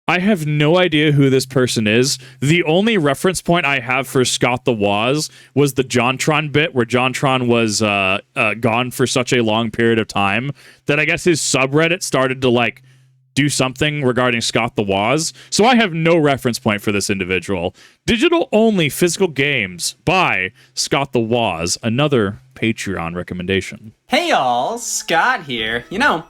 I have no idea who this person is. The only reference point I have for Scott The Woz was the JonTron bit where JonTron was gone for such a long period of time that I guess his subreddit started to like do something regarding Scott The Woz. So I have no reference point for this individual. Digital only physical games by Scott The Woz, another Patreon recommendation. Hey y'all, Scott here. You know,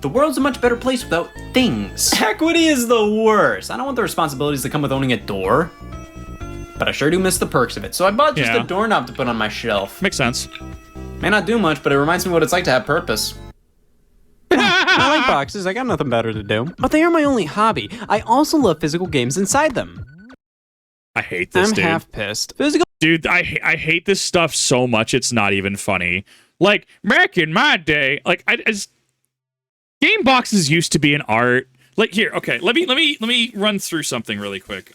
the world's a much better place without things. Equity is the worst. I don't want the responsibilities that come with owning a door, but I sure do miss the perks of it. So I bought just a doorknob to put on my shelf. Makes sense. May not do much, but it reminds me what it's like to have purpose. I like boxes, I got nothing better to do. But they are my only hobby. I also love physical games inside them. I hate this, dude. I'm half pissed. Physical Dude, I hate this stuff so much it's not even funny. Like, back in my day, like, game boxes used to be an art. Like, here, okay, let me run through something really quick.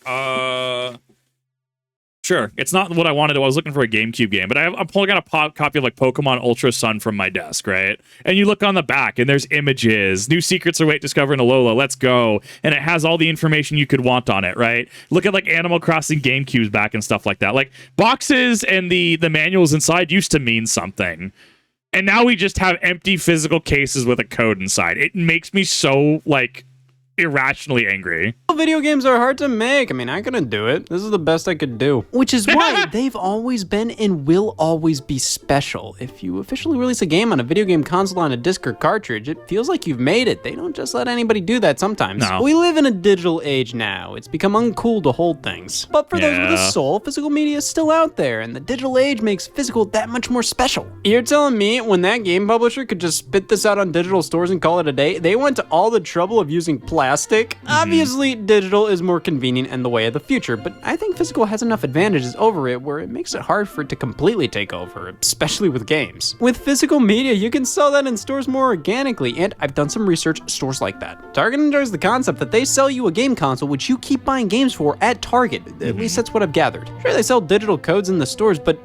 Sure, it's not what I wanted. I was looking for a GameCube game, but I'm pulling out a copy of like Pokemon Ultra Sun from my desk, right? And you look on the back, and there's images, new secrets await discovering Alola, let's go, and it has all the information you could want on it, right? Look at like Animal Crossing GameCube's back and stuff like that. Like boxes and the manuals inside used to mean something, and now we just have empty physical cases with a code inside. It makes me so like irrationally angry. video games are hard to make. I mean, I couldn't do it. This is the best I could do. Which is why they've always been and will always be special. If you officially release a game on a video game console on a disc or cartridge, it feels like you've made it. They don't just let anybody do that sometimes. No. We live in a digital age now. It's become uncool to hold things. But for those with a soul, physical media is still out there, and the digital age makes physical that much more special. You're telling me when that game publisher could just spit this out on digital stores and call it a day, they went to all the trouble of using plastic? Obviously, digital is more convenient and the way of the future, but I think physical has enough advantages over it where it makes it hard for it to completely take over, especially with games. With physical media, you can sell that in stores more organically, and I've done some research, stores like that. Target enjoys the concept that they sell you a game console which you keep buying games for at Target. At least that's what I've gathered. Sure, they sell digital codes in the stores, but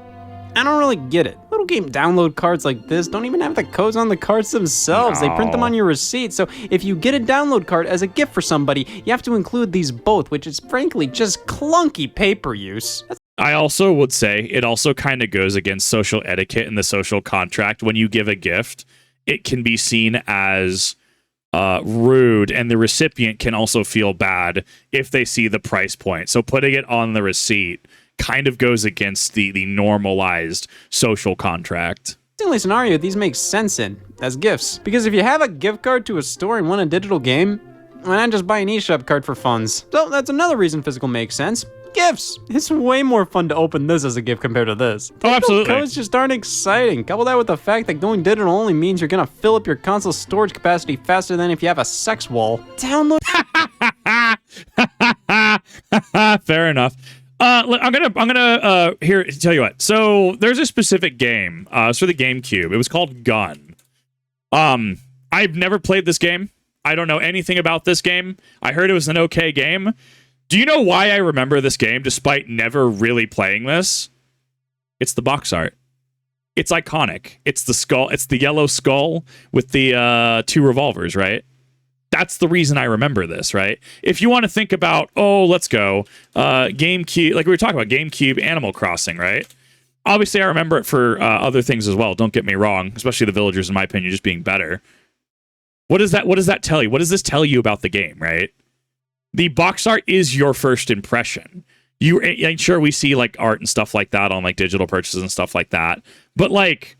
I don't really get it. Little game download cards like this don't even have the codes on the cards themselves. They print them on your receipt. So if you get a download card as a gift for somebody, you have to include these both, which is frankly just clunky paper use. I also would say it also kind of goes against social etiquette and the social contract. When you give a gift, it can be seen as rude, and the recipient can also feel bad if they see the price point. So putting it on the receipt kind of goes against the normalized social contract. The only scenario these make sense in as gifts. Because if you have a gift card to a store and want a digital game, why not just buy an eShop card for funds? So that's another reason physical makes sense. Gifts! It's way more fun to open this as a gift compared to this. Oh, absolutely. Digital codes just aren't exciting. Couple that with the fact that going digital only means you're gonna fill up your console's storage capacity faster than if you have a sex wall. Download. Fair enough. I'm gonna here tell you what. So there's a specific game. It's for the GameCube. It was called Gun. I've never played this game. I don't know anything about this game. I heard it was an okay game. Do you know why I remember this game despite never really playing this? It's the box art. It's iconic. It's the skull. It's the yellow skull with the two revolvers, right? That's the reason I remember this, right? If you want to think about, let's go, GameCube, like we were talking about, GameCube, Animal Crossing, right? Obviously, I remember it for other things as well. Don't get me wrong, especially the villagers, in my opinion, just being better. What does that tell you? What does this tell you about the game, right? The box art is your first impression. I'm sure we see like art and stuff like that on like digital purchases and stuff like that, but like,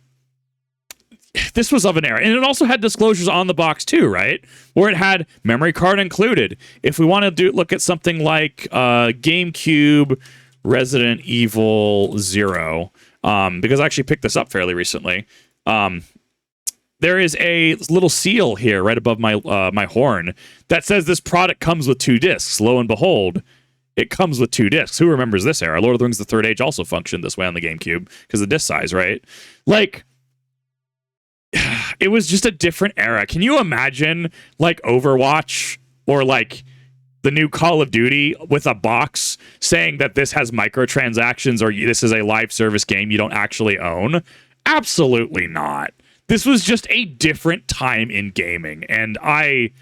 this was of an era, and it also had disclosures on the box too, right? Where it had memory card included. If we want to look at something like GameCube Resident Evil 0, because I actually picked this up fairly recently. There is a little seal here right above my my horn that says this product comes with 2 discs. Lo and behold, it comes with 2 discs. Who remembers this era? Lord of the Rings: The Third Age also functioned this way on the GameCube because of the disc size, right? Like, it was just a different era. Can you imagine like Overwatch or like the new Call of Duty with a box saying that this has microtransactions or this is a live service game you don't actually own? Absolutely not. This was just a different time in gaming, and I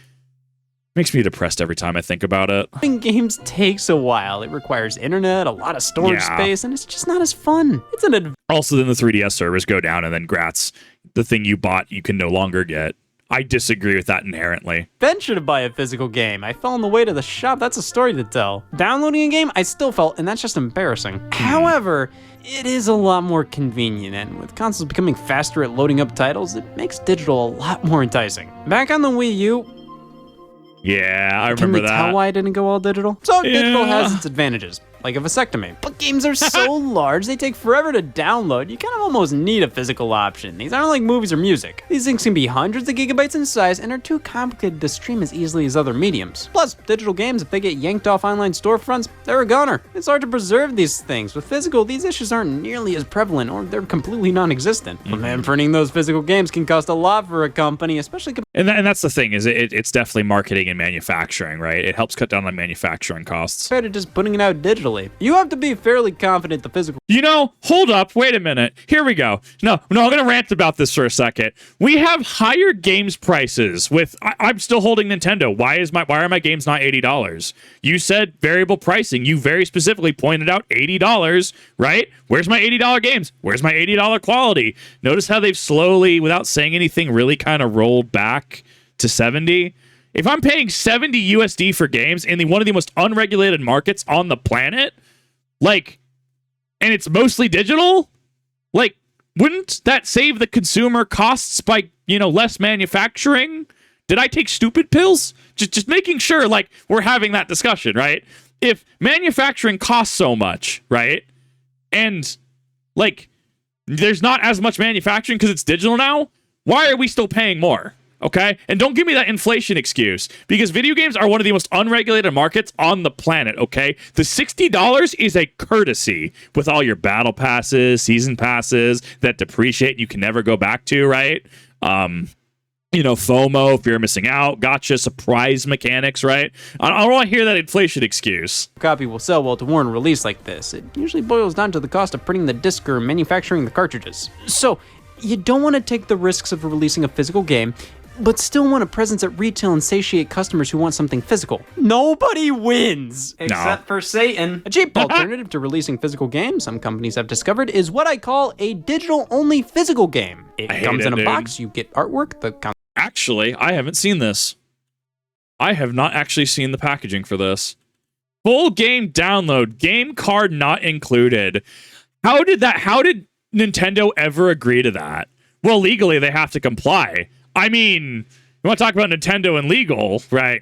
Makes me depressed every time I think about it. Playing games takes a while. It requires internet, a lot of storage space, and it's just not as fun. It's an Also, then the 3DS servers go down, and then grats, the thing you bought you can no longer get. I disagree with that inherently. adventure to buy a physical game. I fell on the way to the shop. That's a story to tell. Downloading a game, I still felt, and that's just embarrassing. However, it is a lot more convenient, and with consoles becoming faster at loading up titles, it makes digital a lot more enticing. Back on the Wii U, Yeah, I can remember we that. tell why I didn't go all digital? So digital has its advantages, like a vasectomy. But games are so large, they take forever to download. You kind of almost need a physical option. These aren't like movies or music. These things can be hundreds of gigabytes in size and are too complicated to stream as easily as other mediums. Plus, digital games, if they get yanked off online storefronts, they're a goner. It's hard to preserve these things. With physical, these issues aren't nearly as prevalent, or they're completely non-existent. But man, printing those physical games can cost a lot for a company, especially And that's the thing, is it's definitely marketing and manufacturing, right? It helps cut down on manufacturing costs. compared to just putting it out digitally. You have to be fairly confident the physical You know, hold up, wait a minute. Here we go. No, I'm gonna rant about this for a second. We have higher games prices with. I'm still holding Nintendo. Why are my games not $80? You said variable pricing. You very specifically pointed out $80, right? Where's my $80 games? Where's my $80 quality? Notice how they've slowly, without saying anything, really kind of rolled back to 70. If I'm paying 70 USD for games in one of the most unregulated markets on the planet, like, and it's mostly digital, like, wouldn't that save the consumer costs by, less manufacturing? Did I take stupid pills? Just making sure, like, we're having that discussion, right? If manufacturing costs so much, right? And, like, there's not as much manufacturing because it's digital now, why are we still paying more? Okay? And don't give me that inflation excuse, because video games are one of the most unregulated markets on the planet, okay? The $60 is a courtesy with all your battle passes, season passes that depreciate and you can never go back to, right? FOMO, fear of missing out, gotcha, surprise mechanics, right? I don't want to hear that inflation excuse. copy will sell well to warrant a release like this. It usually boils down to the cost of printing the disc or manufacturing the cartridges. So, you don't want to take the risks of releasing a physical game, but still want a presence at retail and satiate customers who want something physical. Nobody wins! Except for Satan. A cheap alternative to releasing physical games, some companies have discovered, is what I call a digital-only physical game. It comes in a box, you get artwork, Actually, I haven't seen this. I have not actually seen the packaging for this. Full game download, game card not included. How did Nintendo ever agree to that? Well, legally, they have to comply. I mean, you want to talk about Nintendo and legal, right?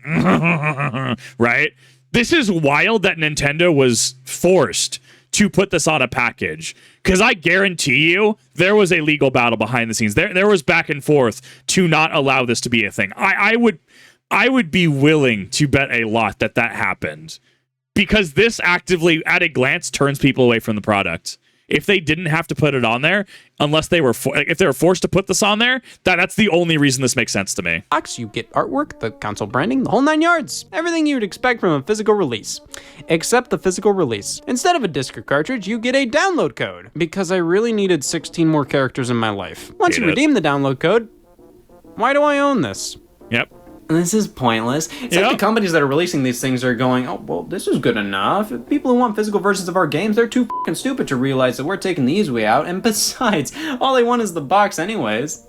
Right? This is wild that Nintendo was forced to put this on a package, because I guarantee you there was a legal battle behind the scenes. There was back and forth to not allow this to be a thing. I would be willing to bet a lot that happened, because this actively, at a glance, turns people away from the product. If they didn't have to put it on there, unless they were if they were forced to put this on there, that's the only reason this makes sense to me. box, you get artwork, the console branding, the whole 9 yards. Everything you'd expect from a physical release. Except the physical release. Instead of a disc or cartridge, you get a download code. Because I really needed 16 more characters in my life. Once you redeem the download code, why do I own this? Yep. This is pointless. It's like the companies that are releasing these things are going, oh, well, this is good enough. People who want physical versions of our games, they're too fucking stupid to realize that we're taking the easy way out. And besides, all they want is the box anyways.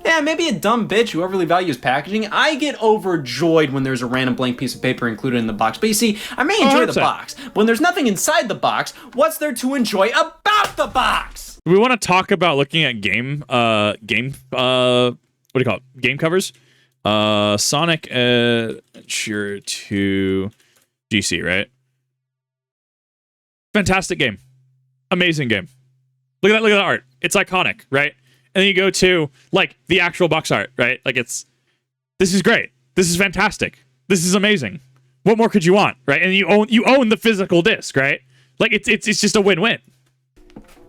Yeah, maybe a dumb bitch who overly values packaging. I get overjoyed when there's a random blank piece of paper included in the box. But you see, I may enjoy the box. But when there's nothing inside the box, what's there to enjoy about the box? We want to talk about looking at game what do you call it? Game covers? Sonic Adventure 2 GC, right? Fantastic game. Amazing game. Look at that art. It's iconic, right? And then you go to, like, the actual box art, right? Like, this is great. This is fantastic. This is amazing. What more could you want, right? And you own the physical disc, right? Like, it's just a win-win.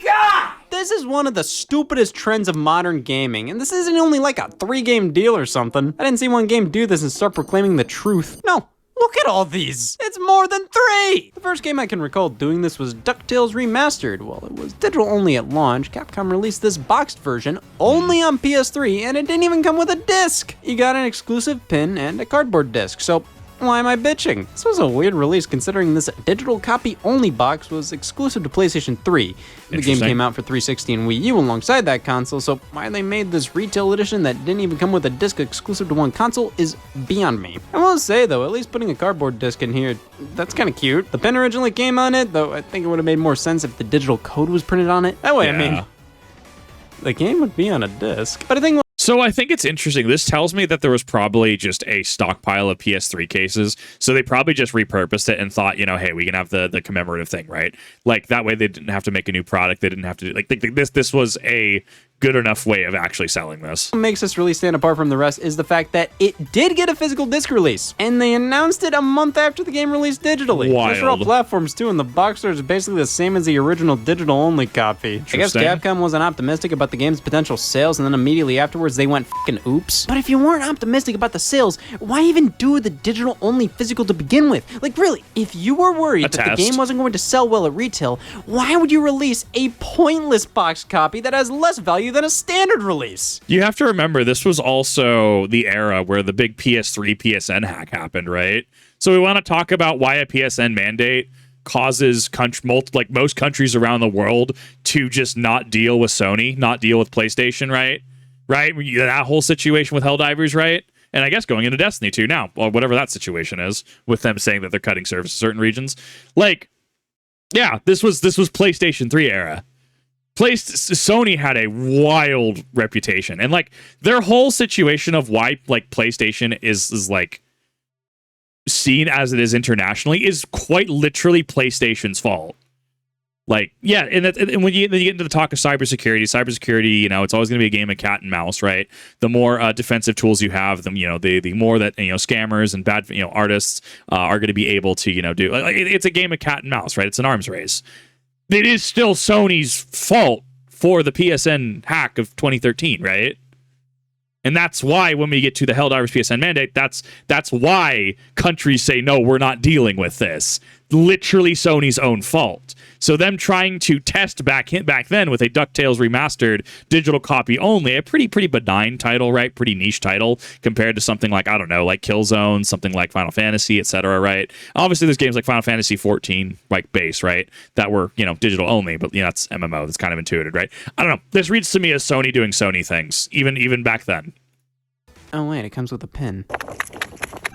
God! This is one of the stupidest trends of modern gaming, and this isn't only like a 3-game deal or something. I didn't see one game do this and start proclaiming the truth. No, Look at all these! It's more than 3! The first game I can recall doing this was DuckTales Remastered. While it was digital only at launch, Capcom released this boxed version only on PS3, and it didn't even come with a disc! You got an exclusive pin and a cardboard disc, so why am I bitching? This was a weird release considering this digital copy only box was exclusive to PlayStation 3. The game came out for 360 and Wii U alongside that console, so why they made this retail edition that didn't even come with a disc exclusive to one console is beyond me. I will say though, at least putting a cardboard disc in here, that's kind of cute. The pin originally came on it, though I think it would have made more sense if the digital code was printed on it. That way, I mean, the game would be on a disc. But I think So I think it's interesting. This tells me that there was probably just a stockpile of PS3 cases. So they probably just repurposed it and thought, hey, we can have the commemorative thing, right? Like that way they didn't have to make a new product. They didn't have to this was a good enough way of actually selling this. What makes this really stand apart from the rest is the fact that it did get a physical disc release, and they announced it a month after the game released digitally. Wild. Just for all platforms too, and the box art is basically the same as the original digital-only copy. I guess Capcom wasn't optimistic about the game's potential sales, and then immediately afterwards they went fucking oops. But if you weren't optimistic about the sales, why even do the digital-only physical to begin with? Like really, if you were worried that the game wasn't going to sell well at retail, why would you release a pointless box copy that has less value than a standard release? You have to remember, this was also the era where the big PS3 PSN hack happened, right? So we want to talk about why a PSN mandate causes most countries around the world to just not deal with Sony, not deal with PlayStation, right? Right? That whole situation with Helldivers, right? And I guess going into Destiny 2 now, or whatever that situation is, with them saying that they're cutting service in certain regions. Like, yeah, this was PlayStation 3 era. Sony had a wild reputation, and like their whole situation of why like PlayStation is like seen as it is internationally is quite literally PlayStation's fault. Like, yeah, and when you get into the talk of cybersecurity, it's always going to be a game of cat and mouse, right? The more defensive tools you have, the more that scammers and bad artists are going to be able to do. It's a game of cat and mouse, right? It's an arms race. It is still Sony's fault for the PSN hack of 2013, right? And that's why when we get to the Helldivers PSN mandate, that's why countries say, no, we're not dealing with this. Literally Sony's own fault. So them trying to test back then with a DuckTales Remastered digital copy only, a pretty benign title, right? Pretty niche title compared to something like, I don't know, like Killzone, something like Final Fantasy, etc., right? Obviously, there's games like Final Fantasy 14, like base, right? That were, digital only, but that's MMO. That's kind of intuitive, right? I don't know. This reads to me as Sony doing Sony things, even back then. Oh wait, it comes with a pin.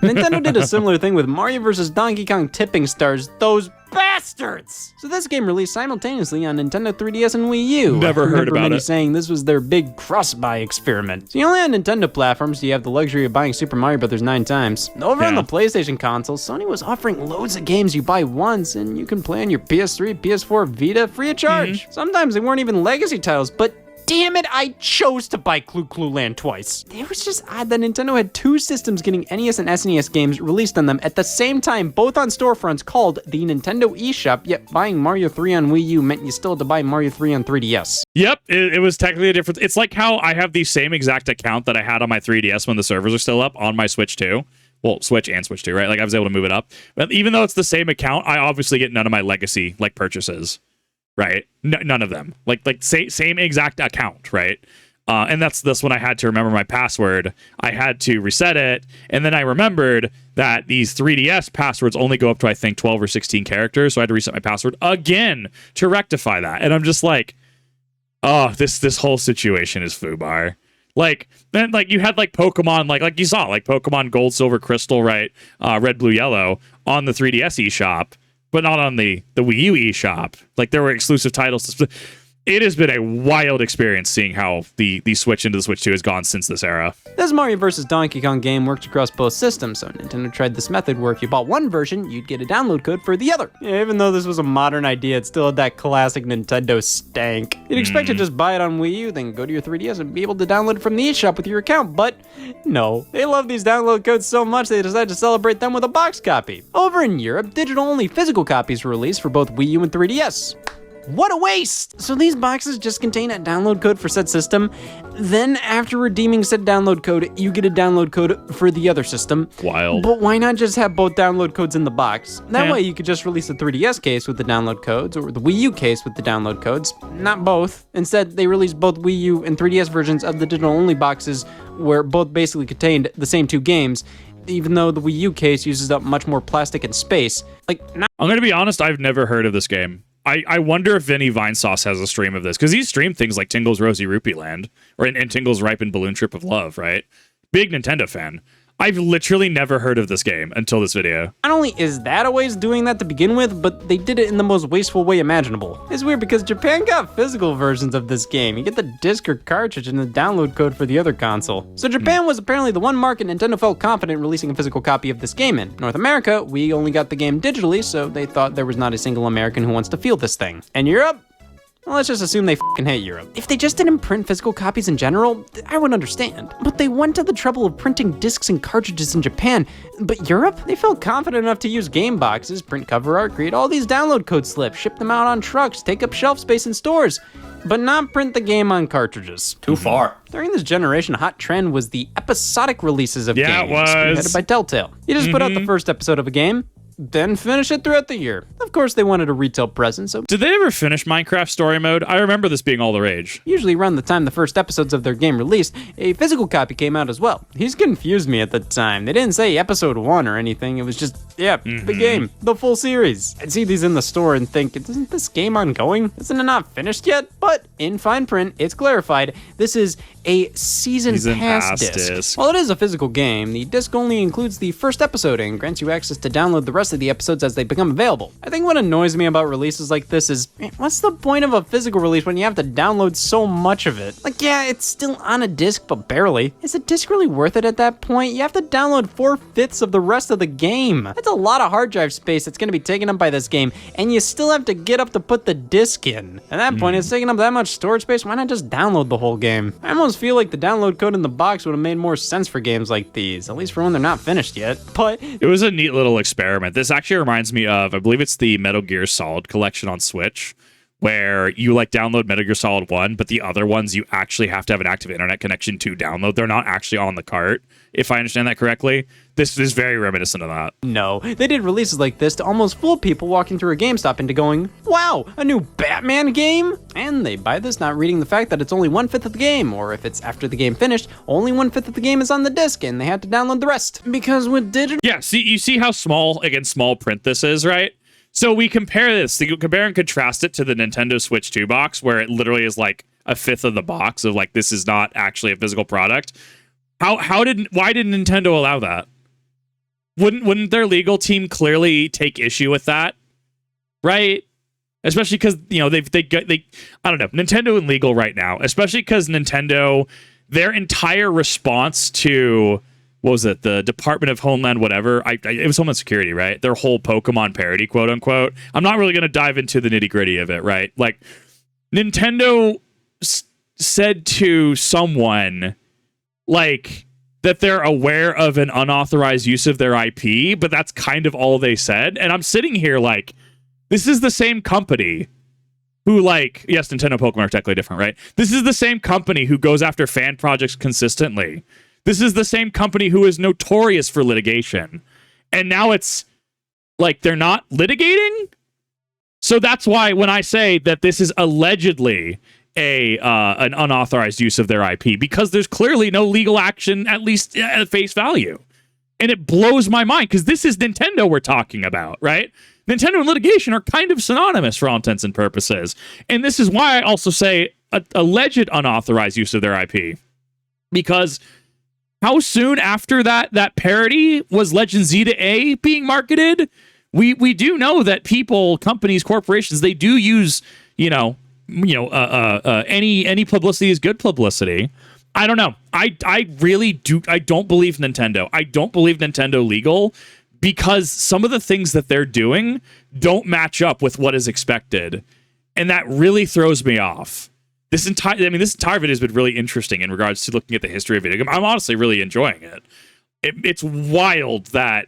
Nintendo did a similar thing with Mario vs. Donkey Kong Tipping Stars, those bastards! So this game released simultaneously on Nintendo 3DS and Wii U. Never heard about many it. Saying this was their big cross-buy experiment. So only on Nintendo platforms do you have the luxury of buying Super Mario Bros. 9 times. Over on the PlayStation console, Sony was offering loads of games you buy once and you can play on your PS3, PS4, Vita free of charge. Sometimes they weren't even legacy titles, but damn it, I chose to buy Clue Clue Land twice. It was just odd that Nintendo had two systems getting NES and SNES games released on them at the same time, both on storefronts called the Nintendo eShop, yet buying Mario 3 on Wii U meant you still had to buy Mario 3 on 3DS. Yep, it was technically a difference. It's like how I have the same exact account that I had on my 3DS when the servers are still up on my Switch 2. Well, Switch and Switch 2, right? Like I was able to move it up. But even though it's the same account, I obviously get none of my legacy like purchases. Right, none of them. Like same exact account, right? And that's when I had to remember my password. I had to reset it, and then I remembered that these 3DS passwords only go up to I think 12 or 16 characters. So I had to reset my password again to rectify that. And I'm just like, oh, this whole situation is foobar. Like then, like you had like Pokemon, like you saw, like Pokemon Gold, Silver, Crystal, right? Red, Blue, Yellow on the 3DS eShop. But not on the Wii U eShop. Like, there were exclusive titles. It has been a wild experience seeing how the Switch into the Switch 2 has gone since this era. This Mario vs. Donkey Kong game works across both systems, so Nintendo tried this method where if you bought one version, you'd get a download code for the other. Yeah, even though this was a modern idea, it still had that classic Nintendo stank. You'd expect to just buy it on Wii U, then go to your 3DS and be able to download it from the eShop with your account, but no. They love these download codes so much they decided to celebrate them with a box copy. Over in Europe, digital-only physical copies were released for both Wii U and 3DS. What a waste! So these boxes just contain a download code for said system. Then after redeeming said download code, you get a download code for the other system. Wild. But why not just have both download codes in the box? That way you could just release a 3DS case with the download codes or the Wii U case with the download codes. Not both. Instead, they released both Wii U and 3DS versions of the digital-only boxes where both basically contained the same 2 games, even though the Wii U case uses up much more plastic and space. I'm gonna be honest, I've never heard of this game. I wonder if Vinny Vinesauce has a stream of this, because he's streamed things like Tingle's Rosy Rupee Land, or and Tingle's Ripened Balloon Trip of Love, right? Big Nintendo fan. I've literally never heard of this game until this video. Not only is that a waste doing that to begin with, but they did it in the most wasteful way imaginable. It's weird because Japan got physical versions of this game. You get the disc or cartridge and the download code for the other console. So Japan was apparently the one market Nintendo felt confident releasing a physical copy of this game in. North America, we only got the game digitally, so they thought there was not a single American who wants to feel this thing. And Europe? Well, let's just assume they f***ing hate Europe. If they just didn't print physical copies in general, I would understand. But they went to the trouble of printing discs and cartridges in Japan. But Europe? They felt confident enough to use game boxes, print cover art, create all these download code slips, ship them out on trucks, take up shelf space in stores, but not print the game on cartridges. Too far. During this generation, a hot trend was the episodic releases of games, it was. spearheaded by Telltale. You just put out the first episode of a game, then finish it throughout the year. Of course, they wanted a retail presence, so Did they ever finish Minecraft Story Mode? I remember this being all the rage. usually around the time the first episodes of their game released, a physical copy came out as well. These confused me at the time. They didn't say episode 1 or anything. It was just, the game, the full series. I'd see these in the store and think, isn't this game ongoing? Isn't it not finished yet? But in fine print, it's clarified. This is a season pass disc. While it is a physical game, the disc only includes the first episode and grants you access to download the rest of the episodes as they become available. I think what annoys me about releases like this is, what's the point of a physical release when you have to download so much of it? Like, yeah, it's still on a disc, but barely. Is a disc really worth it at that point? You have to download 4/5 of the rest of the game. That's a lot of hard drive space that's gonna be taken up by this game, and you still have to get up to put the disc in. At that point, it's taking up that much storage space, why not just download the whole game? I almost feel like the download code in the box would have made more sense for games like these, at least for when they're not finished yet. But it was a neat little experiment. This actually reminds me of, I believe it's the Metal Gear Solid collection on Switch, where you like download Metal Gear Solid 1, but the other ones you actually have to have an active internet connection to download. They're not actually on the cart, if I understand that correctly. This is very reminiscent of that. No, they did releases like this to almost fool people walking through a GameStop into going, wow, a new Batman game? And they buy this not reading the fact that it's only 1/5 of the game, or if it's after the game finished, only 1/5 of the game is on the disc and they had to download the rest. Because with digital... Yeah, see, you see how small, again, small print this is, right? So we compare this, you compare and contrast it to the Nintendo Switch 2 box, where it literally is like 1/5 of the box of like, this is not actually a physical product. Why did Nintendo allow that? Wouldn't their legal team clearly take issue with that? Right? Especially because, you know, they I don't know, Nintendo and legal right now, especially because Nintendo, their entire response to, what was it, the Department of Homeland whatever, it was Homeland Security, right? Their whole Pokemon parody, quote unquote. I'm not really going to dive into the nitty gritty of it, right? Like, Nintendo said to someone, like, that they're aware of an unauthorized use of their IP, but that's kind of all they said. And I'm sitting here like, this is the same company who, like, yes, Nintendo and Pokemon are technically different, right? This is the same company who goes after fan projects consistently. This is the same company who is notorious for litigation. And now it's like they're not litigating? So that's why when I say that this is allegedly an unauthorized use of their IP, because there's clearly no legal action, at least at face value. And it blows my mind, because this is Nintendo we're talking about, right? Nintendo and litigation are kind of synonymous for all intents and purposes. And this is why I also say alleged unauthorized use of their IP. Because how soon after that parody was Legend Z-A being marketed? We do know that people, companies, corporations, they do use, any publicity is good publicity. I don't know. I really do. I don't believe Nintendo. I don't believe Nintendo legal, because some of the things that they're doing don't match up with what is expected. And that really throws me off. This entire video has been really interesting in regards to looking at the history of video game. I'm honestly really enjoying it. It's wild that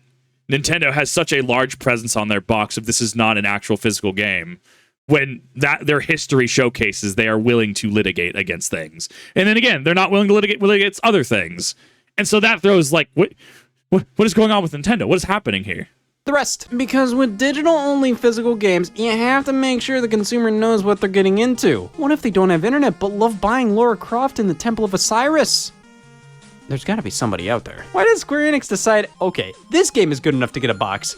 Nintendo has such a large presence on their box if this is not an actual physical game. when that their history showcases they are willing to litigate against things. And then again, they're not willing to litigate against other things. And so that throws like, what is going on with Nintendo? What is happening here? The rest. Because with digital-only physical games, you have to make sure the consumer knows what they're getting into. What if they don't have internet but love buying Lara Croft in the Temple of Osiris? There's gotta be somebody out there. Why did Square Enix decide, okay, this game is good enough to get a box,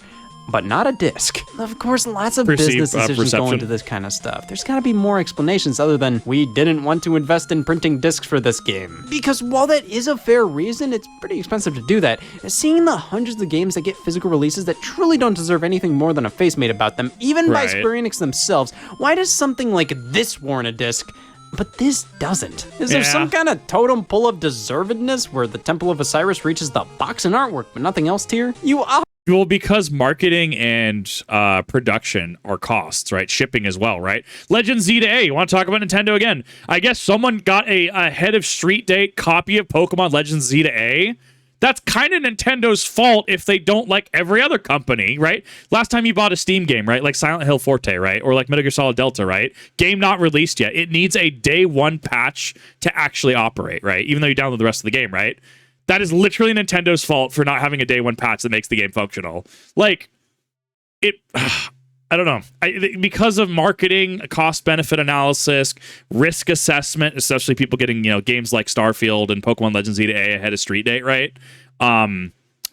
but not a disc? Of course, lots of business decisions go into this kind of stuff. There's gotta be more explanations other than, we didn't want to invest in printing discs for this game. Because while that is a fair reason, it's pretty expensive to do that. Seeing the hundreds of games that get physical releases that truly don't deserve anything more than a face made about them, even by Square Enix themselves, why does something like this warrant a disc, but this doesn't? Is there some kind of totem pole of deservedness where the Temple of Osiris reaches the box and artwork, but nothing else tier? Well, because marketing and production are costs, right? Shipping as well, right? Legend Z to A. You want to talk about Nintendo again? I guess someone got a head of street date copy of Pokemon Legend Z to A. That's kind of Nintendo's fault if they don't like every other company, right? Last time you bought a Steam game, right? Like Silent Hill Forte, right? Or like Metal Gear Solid Delta, right? Game not released yet. It needs a day one patch to actually operate, right? Even though you download the rest of the game, right? That is literally Nintendo's fault for not having a day one patch that makes the game functional. Like, I don't know. Because of marketing, cost benefit analysis, risk assessment, especially people getting, games like Starfield and Pokemon Legends Z to A ahead of Street Date, right?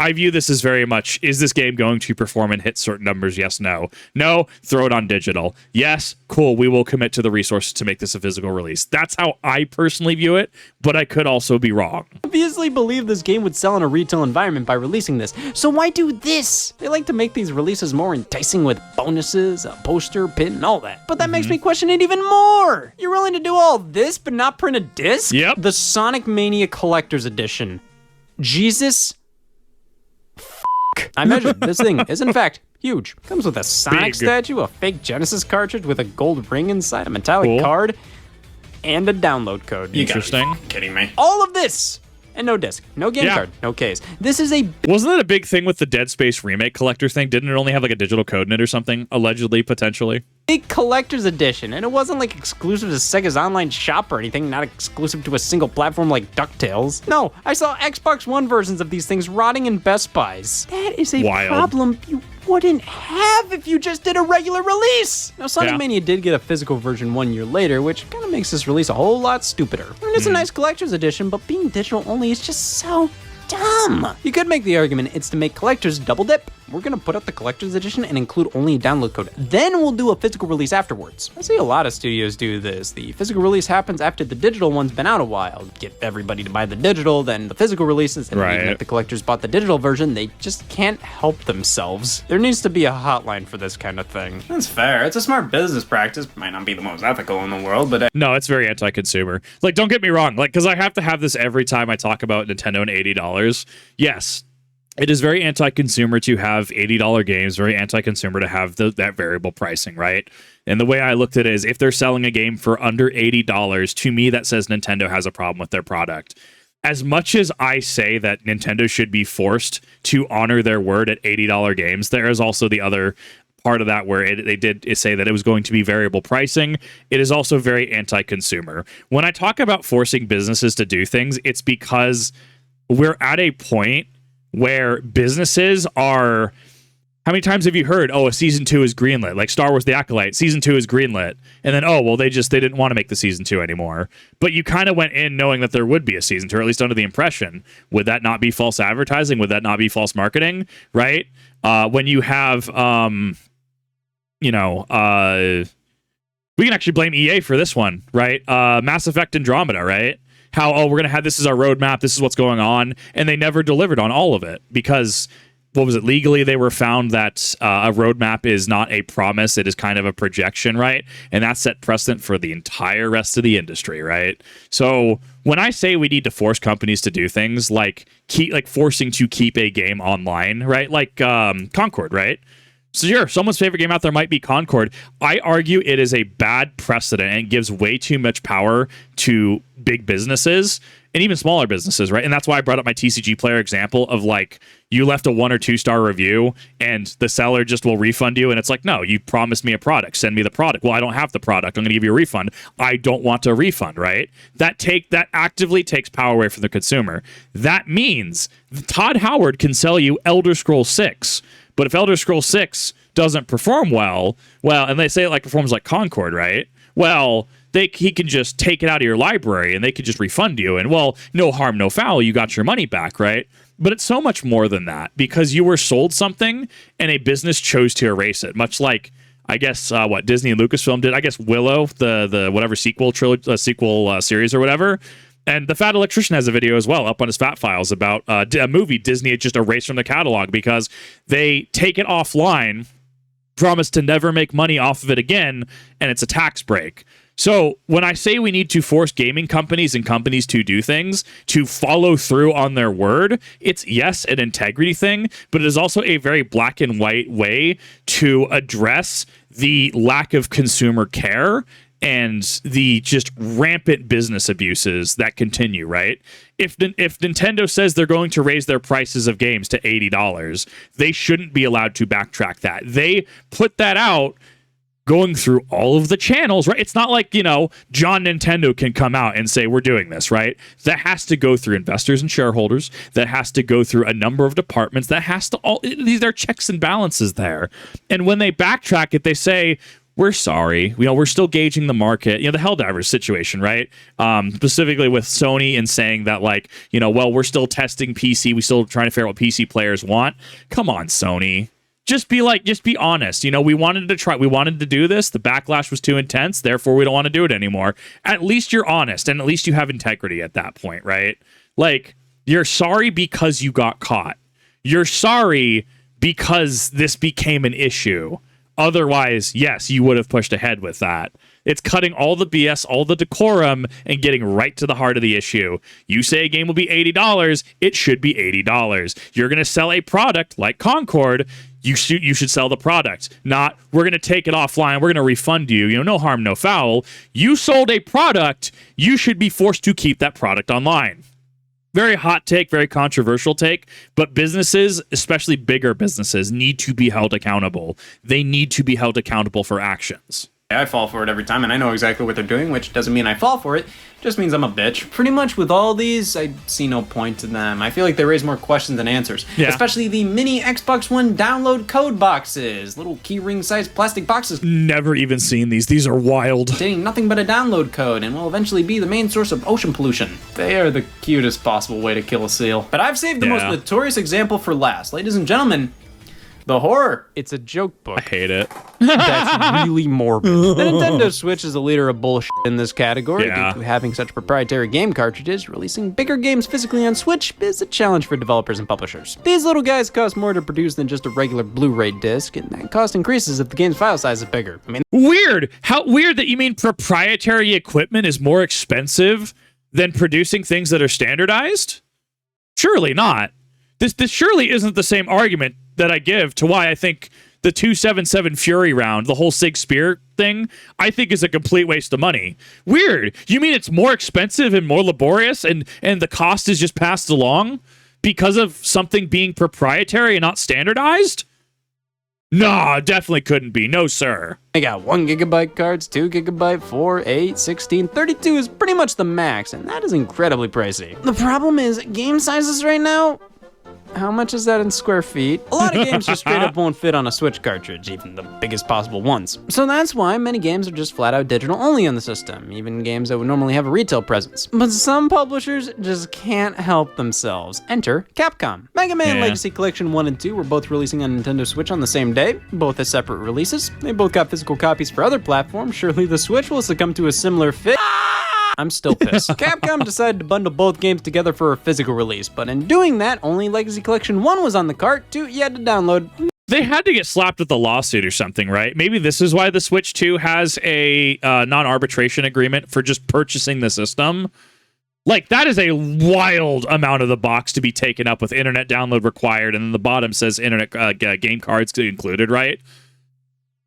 I view this as very much, is this game going to perform and hit certain numbers? Yes, no. No, throw it on digital. Yes, cool, we will commit to the resources to make this a physical release. That's how I personally view it, but I could also be wrong. Obviously believe this game would sell in a retail environment by releasing this, so why do this? They like to make these releases more enticing with bonuses, a poster, pin, and all that. But that makes me question it even more. You're willing to do all this, but not print a disc? Yep. The Sonic Mania Collector's Edition. Jesus. I measured. This thing is in fact huge. Comes with a Sonic statue, a fake Genesis cartridge with a gold ring inside, a metallic card, and a download code. Interesting. You kidding me? All of this and no disc, no game card, no case. This is a... Wasn't that a big thing with the Dead Space remake collector thing? Didn't it only have like a digital code in it or something? Allegedly, potentially. Big collector's edition, and it wasn't like exclusive to Sega's online shop or anything, not exclusive to a single platform like DuckTales. No, I saw Xbox One versions of these things rotting in Best Buys. That is a problem you wouldn't have if you just did a regular release. Now, Sonic Mania did get a physical version 1 year later, which kind of makes this release a whole lot stupider. I mean, it's a nice collector's edition, but being digital only is just so dumb. You could make the argument it's to make collectors double dip. We're gonna put out the collector's edition and include only a download code. Then we'll do a physical release afterwards. I see a lot of studios do this. The physical release happens after the digital one's been out a while. Get everybody to buy the digital, then the physical releases, and even if the collectors bought the digital version, they just can't help themselves. There needs to be a hotline for this kind of thing. That's fair. It's a smart business practice. Might not be the most ethical in the world, but... No, it's very anti-consumer. Like, don't get me wrong. Like, because I have to have this every time I talk about Nintendo and $80. Yes, it is very anti-consumer to have $80 games, very anti-consumer to have that variable pricing, right? And the way I looked at it is if they're selling a game for under $80, to me, that says Nintendo has a problem with their product. As much as I say that Nintendo should be forced to honor their word at $80 games, there is also the other part of that where they did say that it was going to be variable pricing. It is also very anti-consumer. When I talk about forcing businesses to do things, it's because we're at a point where businesses are... How many times have you heard, a season 2 is greenlit? Like Star Wars The Acolyte, season 2 is greenlit. And then, they didn't want to make the season 2 anymore. But you kind of went in knowing that there would be a season 2, or at least under the impression. Would that not be false advertising? Would that not be false marketing? Right? When you have, we can actually blame EA for this one, right? Mass Effect Andromeda, right? How, we're going to have this as our roadmap, this is what's going on, and they never delivered on all of it because, legally they were found that a roadmap is not a promise, it is kind of a projection, right? And that set precedent for the entire rest of the industry, right? So when I say we need to force companies to do things like forcing to keep a game online, right? Like Concord, right? So sure, someone's favorite game out there might be Concord. I argue it is a bad precedent and gives way too much power to big businesses and even smaller businesses, right? And that's why I brought up my TCG Player example of like, you left a 1 or 2 star review and the seller just will refund you. And it's like, no, you promised me a product. Send me the product. Well, I don't have the product. I'm going to give you a refund. I don't want a refund, right? That actively takes power away from the consumer. That means Todd Howard can sell you Elder Scrolls 6. But if Elder Scrolls 6 doesn't perform well, and they say it like performs like Concord, right? Well, he can just take it out of your library and they could just refund you. And well, no harm, no foul. You got your money back, right? But it's so much more than that because you were sold something and a business chose to erase it. Much like, I guess, what Disney and Lucasfilm did. I guess Willow, the whatever sequel series or whatever. And the Fat Electrician has a video as well up on his Fat Files about a movie Disney had just erased from the catalog because they take it offline, promise to never make money off of it again, and it's a tax break. So when I say we need to force gaming companies and companies to do things, to follow through on their word, it's, yes, an integrity thing, but it is also a very black and white way to address the lack of consumer care and the just rampant business abuses that continue, right? If Nintendo says they're going to raise their prices of games to $80, they shouldn't be allowed to backtrack that. They put that out going through all of the channels, right? It's not like, John Nintendo can come out and say, we're doing this, right? That has to go through investors and shareholders. That has to go through a number of departments. That has to these are checks and balances there. And when they backtrack it, they say, we're sorry. We're still gauging the market. The Helldivers situation, right? Specifically with Sony and saying that, like, well, we're still testing PC. We're still trying to figure out what PC players want. Come on, Sony. Just be honest. We wanted to do this. The backlash was too intense. Therefore, we don't want to do it anymore. At least you're honest, and at least you have integrity at that point, right? Like, you're sorry because you got caught. You're sorry because this became an issue. Otherwise, yes, you would have pushed ahead with that. It's cutting all the BS, all the decorum, and getting right to the heart of the issue. You say a game will be $80, it should be $80. You're going to sell a product like Concord, you should sell the product. Not, we're going to take it offline, we're going to refund you. No harm, no foul. You sold a product, you should be forced to keep that product online. Very hot take, very controversial take, but businesses, especially bigger businesses, need to be held accountable. They need to be held accountable for actions. I fall for it every time, and I know exactly what they're doing, which doesn't mean I fall for it. Just means I'm a bitch. Pretty much with all these, I see no point to them. I feel like they raise more questions than answers. Yeah. Especially the mini Xbox One download code boxes. Little keyring-sized plastic boxes. Never even seen these. These are wild. Containing nothing but a download code and will eventually be the main source of ocean pollution. They are the cutest possible way to kill a seal. But I've saved the most notorious example for last. Ladies and gentlemen, the horror. It's a joke book. I hate it. That's really morbid. The Nintendo Switch is a leader of bullshit in this category due to having such proprietary game cartridges. Releasing bigger games physically on Switch is a challenge for developers and publishers. These little guys cost more to produce than just a regular Blu-ray disc, and that cost increases if the game's file size is bigger. Weird. How weird that you mean proprietary equipment is more expensive than producing things that are standardized? Surely not. This surely isn't the same argument that I give to why I think the 277 Fury round, the whole Sig Spear thing, I think is a complete waste of money. Weird. You mean it's more expensive and more laborious and the cost is just passed along because of something being proprietary and not standardized? No, definitely couldn't be. No, sir. I got 1 gigabyte cards, 2 gigabyte, 4, 8, 16, 32 is pretty much the max, and that is incredibly pricey. The problem is, game sizes right now, how much is that in square feet? A lot of games just straight up won't fit on a Switch cartridge, even the biggest possible ones. So that's why many games are just flat out digital only on the system, even games that would normally have a retail presence. But some publishers just can't help themselves. Enter Capcom. Mega Man Legacy Collection 1 and 2 were both releasing on Nintendo Switch on the same day, both as separate releases. They both got physical copies for other platforms. Surely the Switch will succumb to a similar fate. I'm still pissed. Capcom decided to bundle both games together for a physical release, but in doing that, only Legacy Collection 1 was on the cart, 2 you had to download. They had to get slapped with a lawsuit or something, right? Maybe this is why the Switch 2 has a non-arbitration agreement for just purchasing the system. Like, that is a wild amount of the box to be taken up with internet download required, and then the bottom says internet game cards included, right?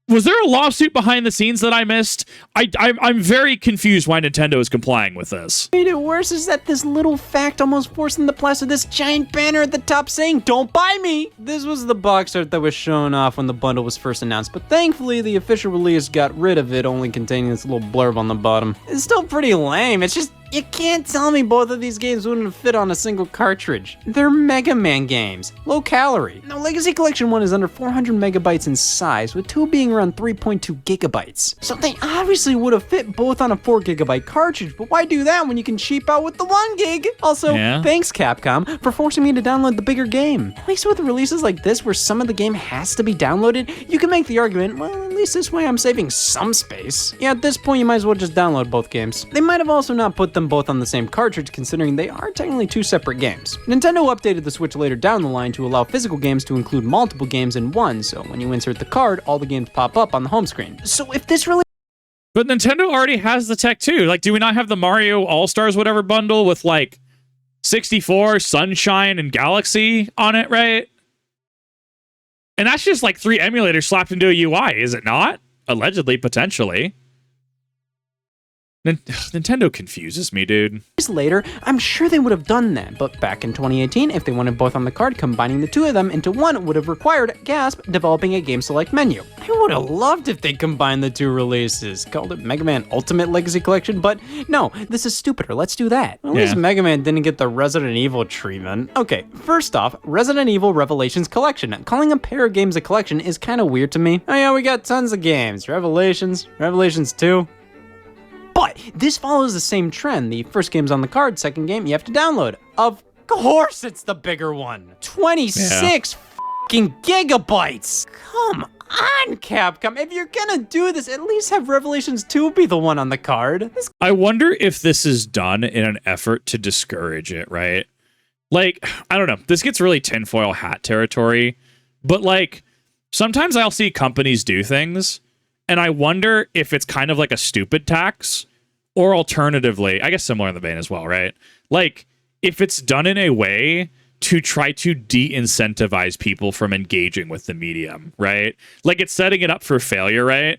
Was there a lawsuit behind the scenes that I missed? I'm very confused why Nintendo is complying with this. What made it worse is that this little fact almost forced them to plaster this giant banner at the top saying, "Don't buy me." This was the box art that was shown off when the bundle was first announced, but thankfully the official release got rid of it, only containing this little blurb on the bottom. It's still pretty lame. It's just, you can't tell me both of these games wouldn't fit on a single cartridge. They're Mega Man games, low calorie. Now, Legacy Collection 1 is under 400 megabytes in size, with 2 being around 3.2 gigabytes. So they obviously would have fit both on a 4 gigabyte cartridge, but why do that when you can cheap out with the 1 gig? Also, thanks Capcom for forcing me to download the bigger game. At least with releases like this where some of the game has to be downloaded, you can make the argument, well, at least this way I'm saving some space. Yeah, at this point you might as well just download both games. They might have also not put them both on the same cartridge, considering they are technically 2 separate games. Nintendo updated the Switch later down the line to allow physical games to include multiple games in one, so when you insert the card, all the games pop up on the home screen. So if this really... But Nintendo already has the tech too. Like, do we not have the Mario All-Stars whatever bundle with like 64, Sunshine, and Galaxy on it, right? And that's just like 3 emulators slapped into a UI, is it not? Allegedly, potentially. Nintendo confuses me, dude. Later, I'm sure they would have done that, but back in 2018, if they wanted both on the card, combining the 2 of them into one would have required, gasp, developing a game select menu. I would have loved if they combined the 2 releases, called it Mega Man Ultimate Legacy Collection, but no, this is stupider, let's do that. At least Mega Man didn't get the Resident Evil treatment. Okay, first off, Resident Evil Revelations Collection. Calling a pair of games a collection is kind of weird to me. Oh yeah, we got tons of games. Revelations 2. But this follows the same trend. The first game's on the card, second game you have to download. Of course it's the bigger one. 26 fucking gigabytes. Come on, Capcom. If you're gonna do this, at least have Revelations 2 be the one on the card. I wonder if this is done in an effort to discourage it, right? Like, I don't know. This gets really tinfoil hat territory. But like, sometimes I'll see companies do things, and I wonder if it's kind of like a stupid tax, or alternatively, I guess similar in the vein as well, right? Like, if it's done in a way to try to de-incentivize people from engaging with the medium, right? Like, it's setting it up for failure, right?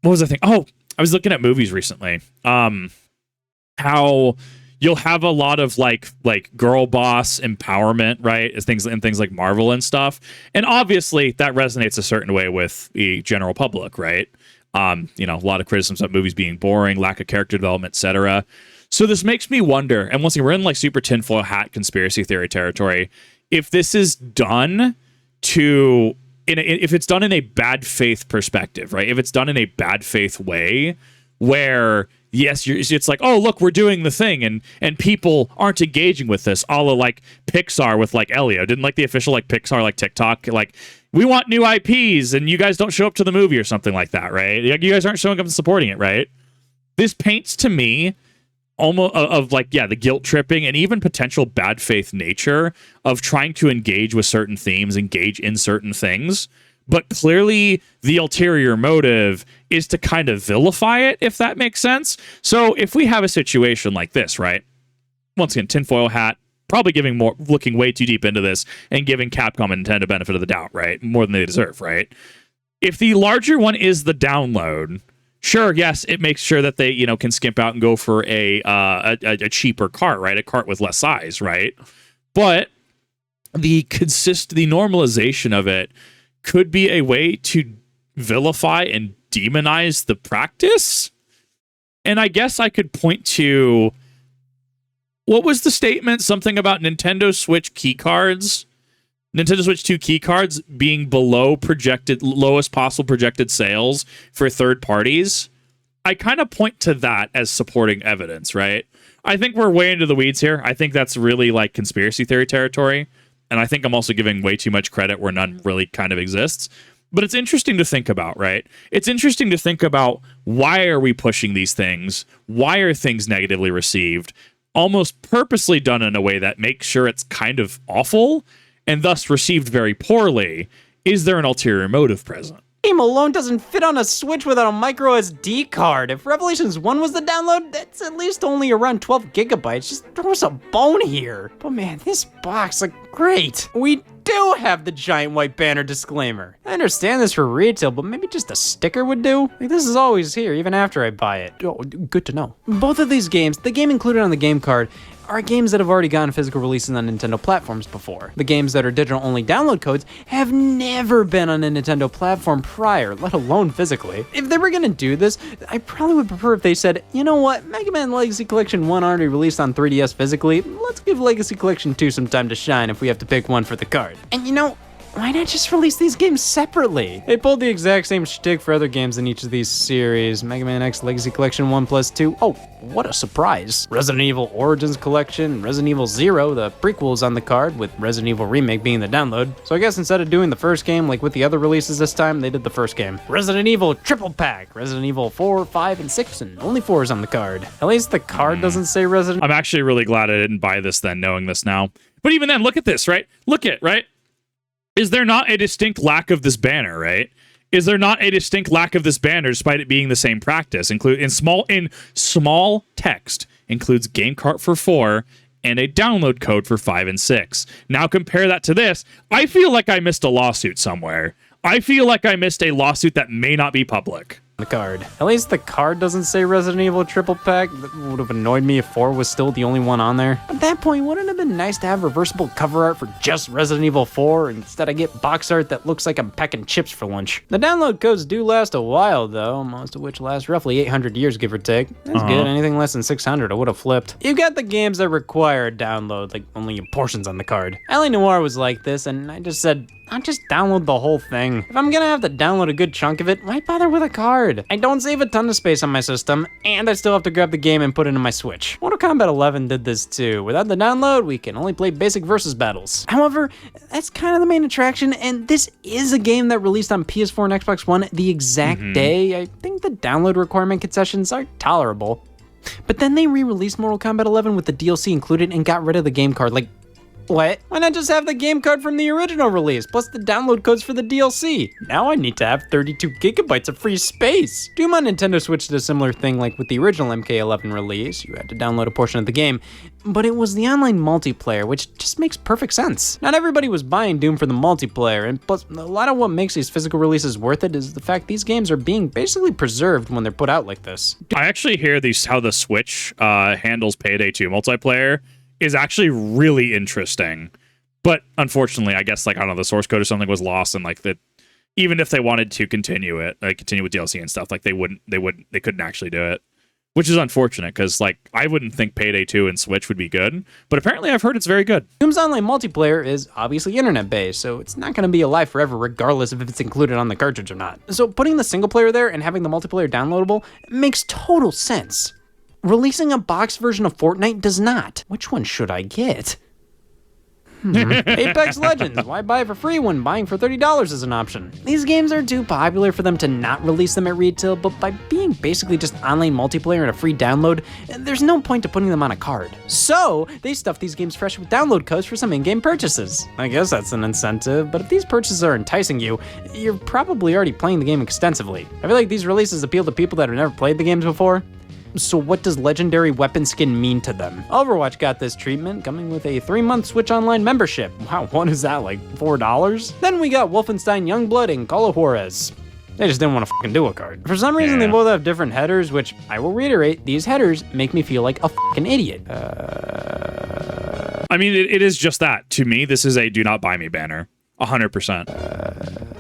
What was I thinking? Oh, I was looking at movies recently. How you'll have a lot of like girl boss empowerment, right? As things like Marvel and stuff. And obviously that resonates a certain way with the general public, right? You know, a lot of criticisms of movies being boring, lack of character development, etc. So this makes me wonder, and once again, we're in like super tinfoil hat conspiracy theory territory, if this is done to, if it's done in a bad faith perspective, right? If it's done in a bad faith way where, yes, it's like, oh, look, we're doing the thing, and people aren't engaging with this, a la like Pixar with like Elio. Didn't like the official like Pixar like TikTok, like, we want new IPs, and you guys don't show up to the movie or something like that, right? Like, you guys aren't showing up and supporting it, right? This paints to me almost of like, yeah, the guilt tripping and even potential bad faith nature of trying to engage with certain themes, engage in certain things. But clearly the ulterior motive is to kind of vilify it, if that makes sense. So if we have a situation like this, right? Once again, tinfoil hat, probably looking way too deep into this and giving Capcom and Nintendo benefit of the doubt, right? More than they deserve, right? If the larger one is the download, sure, yes, it makes sure that they, you know, can skimp out and go for a cheaper cart, right? A cart with less size, right? But the normalization of it could be a way to vilify and demonize the practice. And I guess I could point to, what was the statement? Something about Nintendo Switch keycards, Nintendo Switch 2 keycards being below lowest possible projected sales for third parties. I kind of point to that as supporting evidence, right? I think we're way into the weeds here. I think that's really like conspiracy theory territory. And I think I'm also giving way too much credit where none really kind of exists. But it's interesting to think about, right? It's interesting to think about, why are we pushing these things? Why are things negatively received? Almost purposely done in a way that makes sure it's kind of awful and thus received very poorly. Is there an ulterior motive present? Game alone doesn't fit on a Switch without a micro SD card. If Revelations 1 was the download, that's at least only around 12 gigabytes. Just throw us a bone here. But man, this box looks great. We do have the giant white banner disclaimer. I understand this for retail, but maybe just a sticker would do? Like, this is always here, even after I buy it. Oh, good to know. Both of these games, the game included on the game card, are games that have already gotten physical releases on Nintendo platforms before. The games that are digital-only download codes have never been on a Nintendo platform prior, let alone physically. If they were gonna do this, I probably would prefer if they said, you know what, Mega Man Legacy Collection 1 already released on 3DS physically, let's give Legacy Collection 2 some time to shine if we have to pick one for the card. And you know, why not just release these games separately? They pulled the exact same shtick for other games in each of these series. Mega Man X Legacy Collection 1+2. Oh, what a surprise. Resident Evil Origins Collection, Resident Evil 0, the prequel is on the card, with Resident Evil Remake being the download. So I guess instead of doing the first game like with the other releases this time, they did the first game. Resident Evil Triple Pack, Resident Evil 4, 5, and 6, and only 4 is on the card. At least the card doesn't say Resident. I'm actually really glad I didn't buy this then, knowing this now. But even then, look at this, right? Look at, right? Is there not a distinct lack of this banner, right? Is there not a distinct lack of this banner despite it being the same practice? Include in small text includes game cart for 4 and a download code for 5 and 6. Now compare that to this. I feel like I missed a lawsuit somewhere. I feel like I missed a lawsuit that may not be public. The card. At least the card doesn't say Resident Evil Triple Pack. That would have annoyed me if 4 was still the only one on there. At that point, wouldn't it have been nice to have reversible cover art for just Resident Evil 4? Instead, I get box art that looks like I'm packing chips for lunch. The download codes do last a while, though, most of which last roughly 800 years, give or take. That's good. Anything less than 600, I would have flipped. You've got the games that require a download, like only portions on the card. L.A. Noire was like this, and I just said, I'll just download the whole thing. If I'm gonna have to download a good chunk of it, why bother with a card? I don't save a ton of space on my system, and I still have to grab the game and put it in my Switch. Mortal Kombat 11 did this too. Without the download, we can only play basic versus battles. However, that's kind of the main attraction, and this is a game that released on PS4 and Xbox One the exact day. I think the download requirement concessions are tolerable. But then they re-released Mortal Kombat 11 with the DLC included and got rid of the game card. Like, what? Why not just have the game card from the original release, plus the download codes for the DLC? Now I need to have 32 gigabytes of free space. Doom on Nintendo Switch did a similar thing like with the original MK11 release. You had to download a portion of the game, but it was the online multiplayer, which just makes perfect sense. Not everybody was buying Doom for the multiplayer, and plus a lot of what makes these physical releases worth it is the fact these games are being basically preserved when they're put out like this. I actually hear how the Switch handles Payday 2 multiplayer is actually really interesting, but unfortunately, I guess, like, I don't know, the source code or something was lost, and like that, even if they wanted to continue it, like continue with DLC and stuff, like they couldn't actually do it, which is unfortunate because, like, I wouldn't think Payday 2 and Switch would be good, but apparently I've heard it's very good. Doom's online multiplayer is obviously internet-based, so it's not going to be alive forever regardless of if it's included on the cartridge or not. So putting the single player there and having the multiplayer downloadable makes total sense. Releasing a box version of Fortnite does not. Which one should I get? Apex Legends. Why buy for free when buying for $30 is an option? These games are too popular for them to not release them at retail, but by being basically just online multiplayer and a free download, there's no point to putting them on a card. So they stuff these games fresh with download codes for some in-game purchases. I guess that's an incentive, but if these purchases are enticing you, you're probably already playing the game extensively. I feel like these releases appeal to people that have never played the games before. So what does legendary weapon skin mean to them? Overwatch got this treatment, coming with a 3-month Switch Online membership. Wow, what is that, like $4? Then we got Wolfenstein Youngblood and Call of Juarez. They just didn't want to fucking do a card. For some reason, they both have different headers, which I will reiterate, these headers make me feel like a fucking idiot. I mean, it is just that. To me, this is a do not buy me banner. 100%.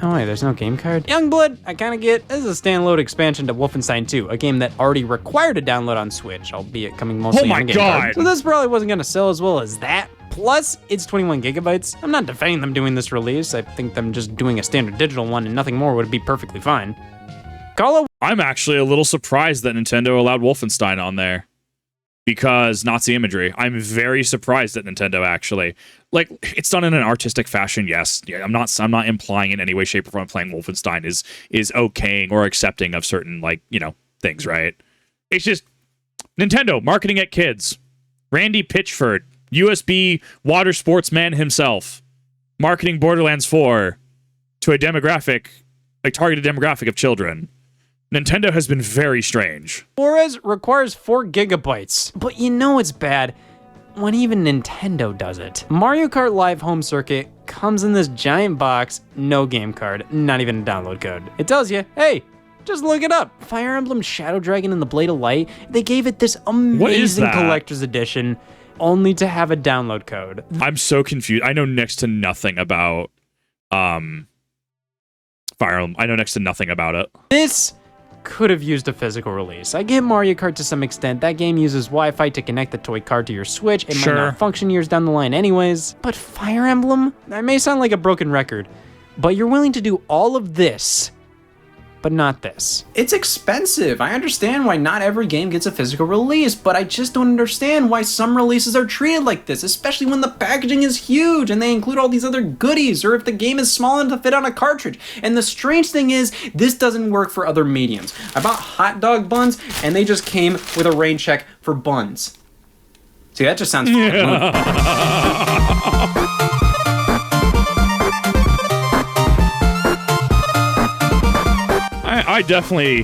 Oh wait, there's no game card? Youngblood, I kinda get. This is a standalone expansion to Wolfenstein 2, a game that already required a download on Switch, albeit coming mostly on a game card. So this probably wasn't gonna sell as well as that. Plus, it's 21 gigabytes. I'm not defending them doing this release. I think them just doing a standard digital one and nothing more would be perfectly fine. I'm actually a little surprised that Nintendo allowed Wolfenstein on there. Because Nazi imagery. I'm very surprised at Nintendo actually. Like, it's done in an artistic fashion, yes. Yeah, I'm not implying in any way, shape, or form playing Wolfenstein is okaying or accepting of certain, like, you know, things, right? It's just Nintendo marketing at kids. Randy Pitchford, USB water sportsman himself, marketing Borderlands 4 to a demographic, like targeted demographic of children. Nintendo has been very strange. Juarez requires 4 gigabytes, but you know it's bad when even Nintendo does it. Mario Kart Live Home Circuit comes in this giant box, no game card, not even a download code. It tells you, hey, just look it up. Fire Emblem Shadow Dragon and the Blade of Light, they gave it this amazing collector's edition only to have a download code. I'm so confused. I know next to nothing about Fire Emblem. I know next to nothing about it. This could have used a physical release. I get Mario Kart to some extent. That game uses Wi-Fi to connect the toy card to your Switch. It might not function years down the line anyways. But Fire Emblem? That may sound like a broken record, but you're willing to do all of this, but not this. It's expensive. I understand why not every game gets a physical release, but I just don't understand why some releases are treated like this, especially when the packaging is huge and they include all these other goodies, or if the game is small enough to fit on a cartridge. And the strange thing is, this doesn't work for other mediums. I bought hot dog buns, and they just came with a rain check for buns. See, that just sounds I definitely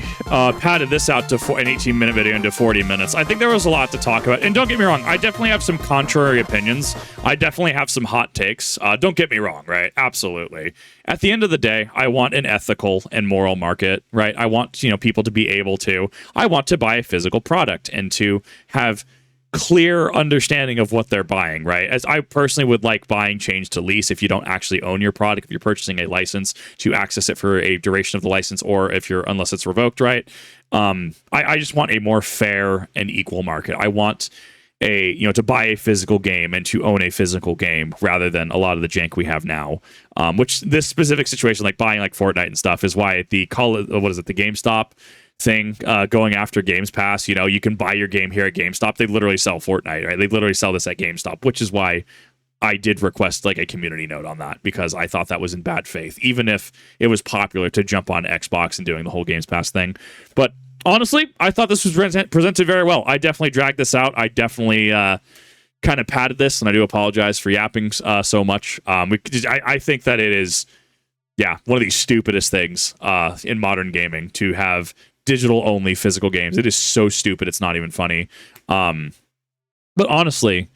padded this out to an 18-minute video into 40 minutes. I think there was a lot to talk about. And don't get me wrong, I definitely have some contrary opinions. I definitely have some hot takes. Don't get me wrong, right? Absolutely. At the end of the day, I want an ethical and moral market, right? I want, people to be able to. I want to buy a physical product and to have clear understanding of what they're buying, right? As I personally would like buying change to lease if you don't actually own your product, if you're purchasing a license to access it for a duration of the license, or unless it's revoked, right? I just want a more fair and equal market. I want to buy a physical game and to own a physical game rather than a lot of the jank we have now. Which this specific situation, like buying like Fortnite and stuff, is why the GameStop thing going after Games Pass, you can buy your game here at GameStop. They literally sell Fortnite, right? They literally sell this at GameStop, which is why I did request like a community note on that, because I thought that was in bad faith, even if it was popular to jump on Xbox and doing the whole Games Pass thing. But honestly, I thought this was presented very well. I definitely dragged this out. I definitely kind of padded this, and I do apologize for yapping so much. I think that it is, one of the stupidest things in modern gaming to have digital-only physical games. It is so stupid, it's not even funny. But honestly,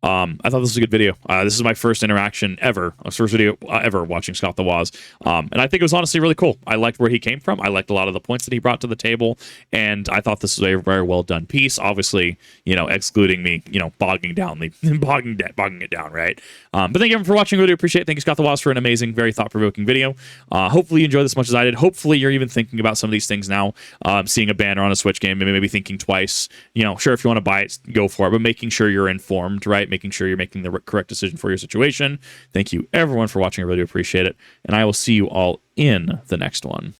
I thought this was a good video. This is my first interaction ever, first video ever watching Scott The Woz. And I think it was honestly really cool. I liked where he came from. I liked a lot of the points that he brought to the table. And I thought this was a very well done piece. Obviously, excluding me, bogging it down, right? But thank you everyone for watching. I really appreciate it. Thank you, Scott The Woz, for an amazing, very thought-provoking video. Hopefully you enjoyed this as much as I did. Hopefully you're even thinking about some of these things now. Seeing a banner on a Switch game, maybe thinking twice. Sure, if you want to buy it, go for it. But making sure you're informed, right? Making sure you're making the correct decision for your situation. Thank you everyone for watching. I really appreciate it. And I will see you all in the next one.